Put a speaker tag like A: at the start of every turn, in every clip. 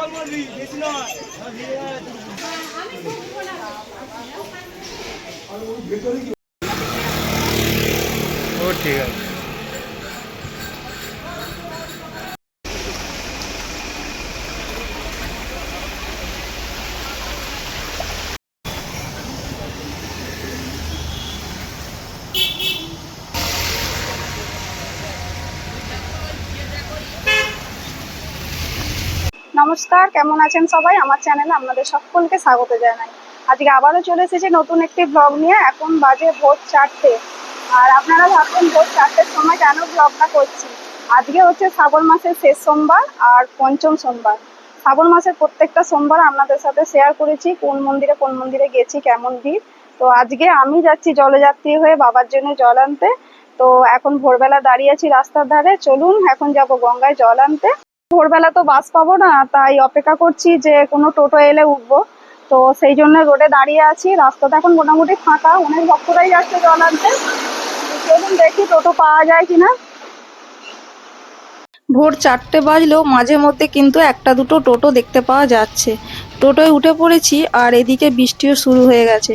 A: ও ঠিক আছে।
B: নমস্কার, কেমন আছেন সবাই? আমার চ্যানেলে আপনাদের সকলকে স্বাগত জানাই। আজকে আবারও চলে এসেছি নতুন একটি ব্লগ নিয়ে। এখন বাজে ভোর 4টে। আর আপনারা ভাবছেন ভোর 4টের সময় কেন ব্লগটা করছি। আজকে হচ্ছে শ্রাবণ মাসের শেষ সোমবার আর পঞ্চম সোমবার। শ্রাবণ মাসের প্রত্যেকটা সোমবার আপনাদের সাথে শেয়ার করেছি কোন মন্দিরে গেছি, কেমন ভিড়। তো আজকে আমি যাচ্ছি জলযাত্রী হয়ে বাবার জন্য জল আনতে। তো এখন ভোরবেলা দাঁড়িয়ে আছি রাস্তার ধারে। চলুন এখন যাব গঙ্গায় জল আনতে। ভোরবেলা তো বাস পাবো না, তাই অপেক্ষা করছি যে কোনো টোটো এলে উঠবো। তো সেই জন্য রোডে দাঁড়িয়ে আছি। রাস্তাটা এখন মোটামুটি ফাঁকা, অনেক ভক্তরাই যাচ্ছে জল আনতে। চলুন দেখি টোটো পাওয়া যায় কিনা। ভোর 4টে বাজলেও মাঝে মধ্যে কিন্তু একটা দুটো টোটো দেখতে পাওয়া যাচ্ছে। টোটোয় উঠে পড়েছি আর এদিকে বৃষ্টিও শুরু হয়ে গেছে।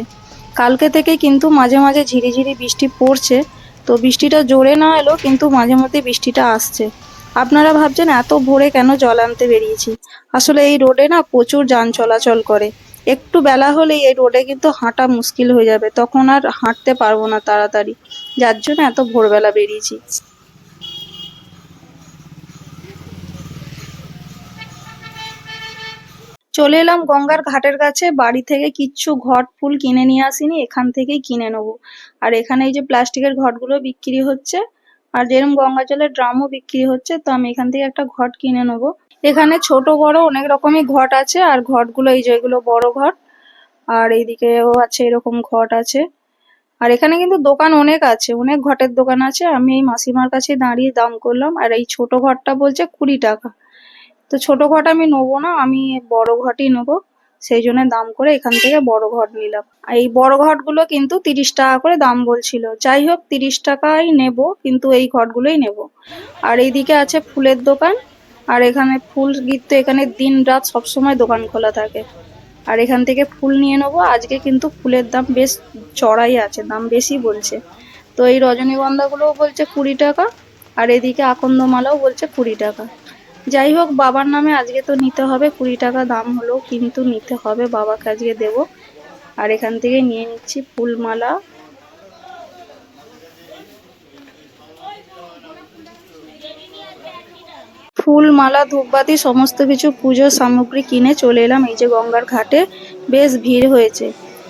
B: কালকে থেকে কিন্তু মাঝে মাঝে ঝিরিঝিরি বৃষ্টি পড়ছে। তো বৃষ্টিটা জোরে না এলেও কিন্তু মাঝে মধ্যে বৃষ্টিটা আসছে। আপনারা ভাবছেন এত ভোরে কেন জল আনতে বেরিয়েছি। আসলে এই রোডে না প্রচুর যান চলাচল করে। একটু বেলা হলেই এই রোডে কিন্তু হাঁটা মুশকিল হয়ে যাবে, তখন আর হাঁটতে পারবো না তাড়াতাড়ি। যার জন্য এত ভোরবেলা বেরিয়েছি। চলে এলাম গঙ্গার ঘাটের কাছে। বাড়ি থেকে কিচ্ছু ঘট ফুল কিনে নিয়ে আসিনি, এখান থেকেই কিনে নেবো। আর এখানে এই যে প্লাস্টিকের ঘটগুলো বিক্রি হচ্ছে, আর যেরকম গঙ্গা জলের ড্রামও বিক্রি হচ্ছে। তো আমি এখান থেকে একটা ঘট কিনে নেবো। এখানে ছোট বড় অনেক রকমই ঘট আছে। আর ঘটগুলো এই যে এগুলো বড় ঘট, আর এইদিকেও আছে এরকম ঘট আছে। আর এখানে কিন্তু দোকান অনেক আছে, অনেক ঘটের দোকান আছে। আমি এই মাসিমার কাছে দাঁড়িয়ে দাম করলাম, আর এই ছোট ঘটটা বলছে 20 টাকা। তো ছোট ঘট আমি নেবো না, আমি বড় ঘটই নেবো। সেই জন্য দাম করে এখান থেকে বড় ঘট নিলাম। আর এই বড় ঘটগুলো কিন্তু 30 টাকা করে দাম বলছিল। যাই হোক 30 টাকাই নেব, কিন্তু এই ঘটগুলোই নেব। আর এইদিকে আছে ফুলের দোকান। আর এখানে ফুল তো এখানে দিন রাত সবসময় দোকান খোলা থাকে। আর এখান থেকে ফুল নিয়ে নেবো। আজকে কিন্তু ফুলের দাম বেশ চড়াই আছে, দাম বেশি বলছে। তো এই রজনীগন্ধাগুলোও বলছে 20 টাকা। আর এদিকে আকন্দমালাও বলছে 20 টাকা। যাই হোক বাবার নামে আজকে তো নিতে হবে, 20 টাকা দাম হলেও কিন্তু নিতে হবে, বাবাকে আজকে দেবো। আর এখান থেকে নিয়ে নিচ্ছি ফুলমালা। ফুল মালা ধূপবাতি সমস্ত কিছু পুজোর সামগ্রী কিনে চলে এলাম এই যে গঙ্গার ঘাটে। বেশ ভিড় হয়েছে।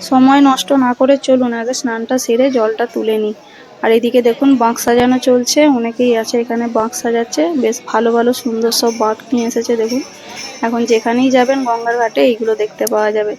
B: সময় নষ্ট না করে চলুন আগে স্নানটা সেরে জলটা তুলে নিই। আর এদিকে দেখুন বাঁক সাজানো চলছে, অনেকেই আছে এখানে বাঁক সাজাচ্ছে। বেশ ভালো ভালো সুন্দর সব বাঁক নিয়ে এসেছে দেখুন। এখন যেখানেই যাবেন গঙ্গার ঘাটে এইগুলো দেখতে পাওয়া যাবে।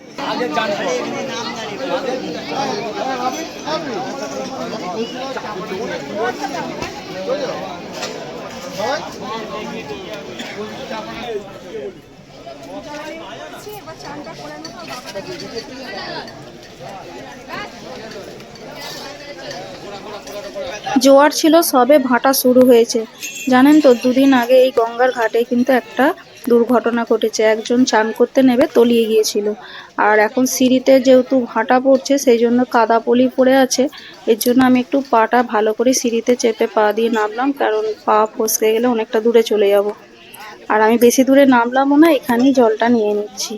B: জোয়ার ছিল, সবে ভাটা শুরু হয়েছে। জানেন তো 2 দিন আগে এই গঙ্গার ঘাটে কিন্তু একটা দুর্ঘটনা ঘটেছে। একজন চান করতে নেমে তলিয়ে গিয়েছিল। আর এখন সিঁড়িতে যেহেতু ভাটা পড়ছে সেই জন্য কাদা পলি পড়ে আছে। এর জন্য আমি একটু পাটা ভালো করে সিঁড়িতে চেপে পা দিয়ে নামলাম, কারণ পা ফসকে গেলে অনেকটা দূরে চলে যাব। আর আমি বেশি দূরে নামলামও না, এখানেই জলটা নিয়ে নিচ্ছি।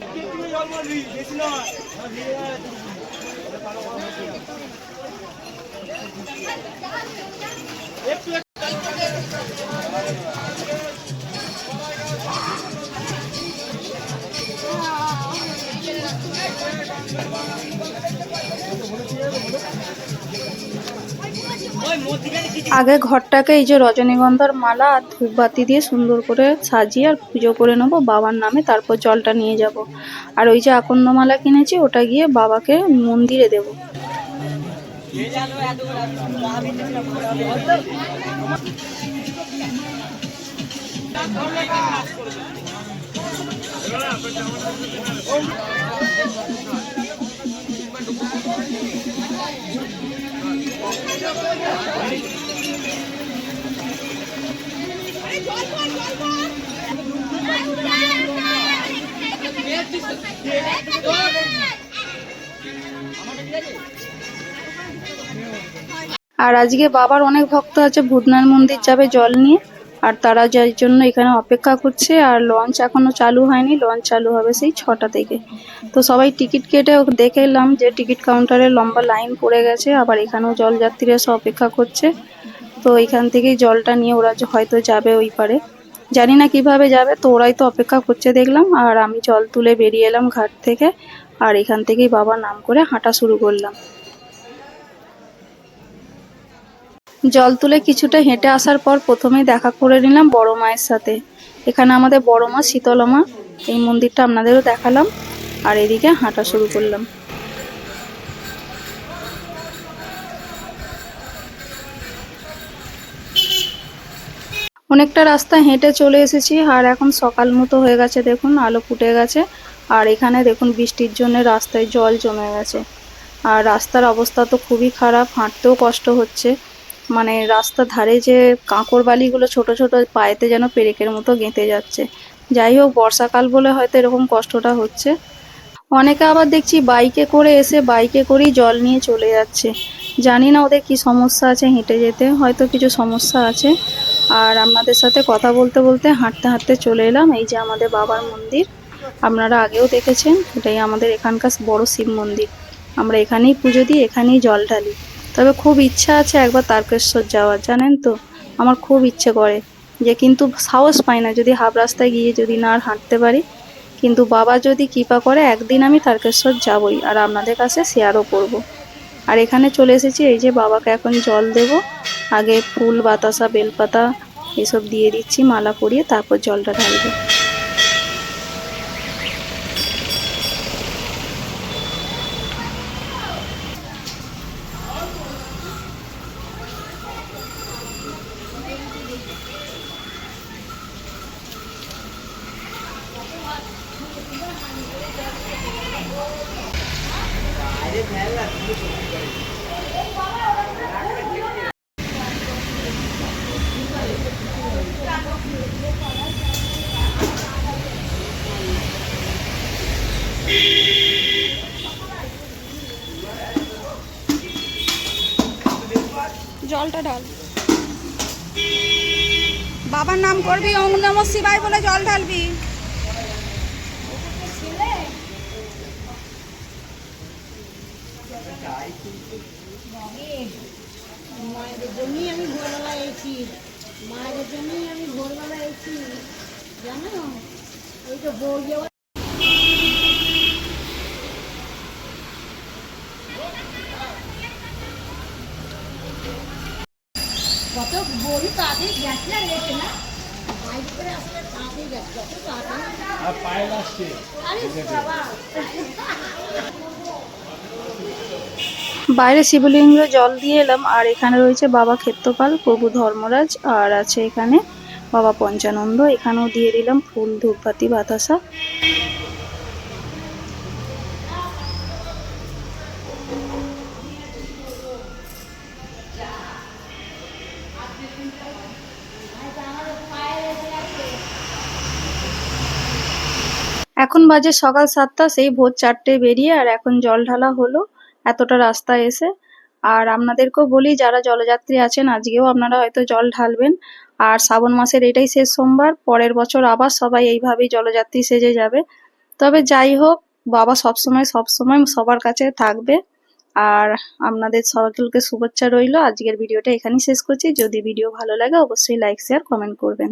B: আগে ঘরটাকে এই যে রজনীগন্ধার মালা আর ধূপবাতি দিয়ে সুন্দর করে সাজিয়ে আর পুজো করে নেবো বাবার নামে, তারপর জলটা নিয়ে যাব। আর ওই যে আকন্দমালা কিনেছি ওটা গিয়ে বাবাকে মন্দিরে দেব। আর আজকে বাবার অনেক ভক্ত আছে, ভূতনাথ মন্দির যাবে জল নিয়ে, আর তারা যার জন্য এখানে অপেক্ষা করছে। আর লঞ্চ এখনো চালু হয়নি, লঞ্চ চালু হবে সেই 6টা থেকে। তো সবাই টিকিট কেটে দেখে এলাম যে টিকিট কাউন্টারে লম্বা লাইন পড়ে গেছে, আবার এখানেও জলযাত্রীরা এসে অপেক্ষা করছে। তো এখান থেকেই জলটা নিয়ে ওরা হয়তো যাবে ওই পারে, জানি না কিভাবে যাবে, তো ওরাই তো অপেক্ষা করছে দেখলাম। আর আমি জল তুলে বেরিয়ে এলাম ঘাট থেকে, আর এখান থেকেই বাবার নাম করে হাঁটা শুরু করলাম। জল তুলে কিছুটা হেঁটে আসার পর প্রথমেই দেখা করে নিলাম বড় মায়ের সাথে। এখানে আমাদের বড় মা শীতলা মা, এই মন্দিরটা আপনাদেরও দেখালাম, আর এদিকে হাঁটা শুরু করলাম। অনেকটা রাস্তা হেঁটে চলে এসেছি, আর এখন সকাল মতো হয়ে গেছে, দেখুন আলো ফুটে গেছে। আর এখানে দেখুন বৃষ্টির জন্য রাস্তায় জল জমে গেছে, আর রাস্তার অবস্থা তো খুবই খারাপ, হাঁটতেও কষ্ট হচ্ছে। মানে রাস্তার ধারে যে কাঁকড় বালিগুলো ছোট ছোট, পায়েতে যেন পেরেকের মতো গেঁথে যাচ্ছে। যাই হোক, বর্ষাকাল বলে হয়তো এরকম কষ্টটা হচ্ছে। অনেকে আবার দেখছি বাইকে করে এসে বাইকে করেই জল নিয়ে চলে যাচ্ছে। জানি না ওদের কি সমস্যা আছে হেঁটে যেতে, হয়তো কিছু সমস্যা আছে। আর আপনাদের সাথে কথা বলতে বলতে হাঁটতে হাঁটতে চলে এলাম এই যে আমাদের বাবার মন্দির। আপনারা আগেও দেখেছেন, এটাই আমাদের এখানকার বড় শিব মন্দির। আমরা এখানেই পুজো দিই, এখানেই জল ঢালি। তবে খুব ইচ্ছা আছে একবার তারকেশ্বর যাওয়ার, জানেন তো, আমার খুব ইচ্ছে করে যে, কিন্তু সাহস পাই না, যদি হাফ রাস্তায় গিয়ে যদি না আর হাঁটতে পারি। কিন্তু বাবা যদি কৃপা করে একদিন আমি তারকেশ্বর যাবই, আর আপনাদের কাছে শেয়ারও করব। আর এখানে চলে এসেছি, এই যে বাবাকে এখন জল দেব। আগে ফুল বাতাসা বেলপাতা এসব দিয়ে দিচ্ছি, মালা পরিয়ে তারপর জলটা ঢালবো। জলটা ঢাল, বাবার নাম করবি, ওম নমঃ শিবায় বলে জল ঢালবি।
C: মায়েদের জন্যই আমি ভোরবেলা এসেছি, মায়েদের জন্যই আমি ভোরবেলা এসেছি, জানো এই তো বউ যাওয়া কত বড়ি তাড়াতাড়ি গেছে আর রেখে না বাইরে করে আসলে তাড়াতাড়ি গেছে কত তাড়াতাড়ি আরে বাবা
B: বাইরে শিবলিঙ্গে জল দিয়ে এলাম, আর এখানে রয়েছে বাবা ক্ষেত্রপাল, প্রভু ধর্মরাজ, আর আছে এখানে বাবা পঞ্চানন্দ। এখানেও দিয়ে দিলাম ফুল ধূপবাতি বাতাসা। এখন বাজে সকাল 7টা, সেই ভোর 4টে বেরিয়ে আর এখন জল ঢালা হলো এতটা রাস্তা এসে। আর আপনাদেরকেও বলি, যারা জলযাত্রী আছেন আজকেও আপনারা হয়তো জল ঢালবেন। আর শ্রাবণ মাসের এটাই শেষ সোমবার, পরের বছর আবার সবাই এইভাবেই জলযাত্রী সেজে যাবে। তবে যাই হোক, বাবা সবসময় সবসময় সবার কাছে থাকবে। আর আপনাদের সকলকে শুভেচ্ছা রইলো। আজকের ভিডিওটা এখানেই শেষ করছি। যদি ভিডিও ভালো লাগে অবশ্যই লাইক শেয়ার কমেন্ট করবেন।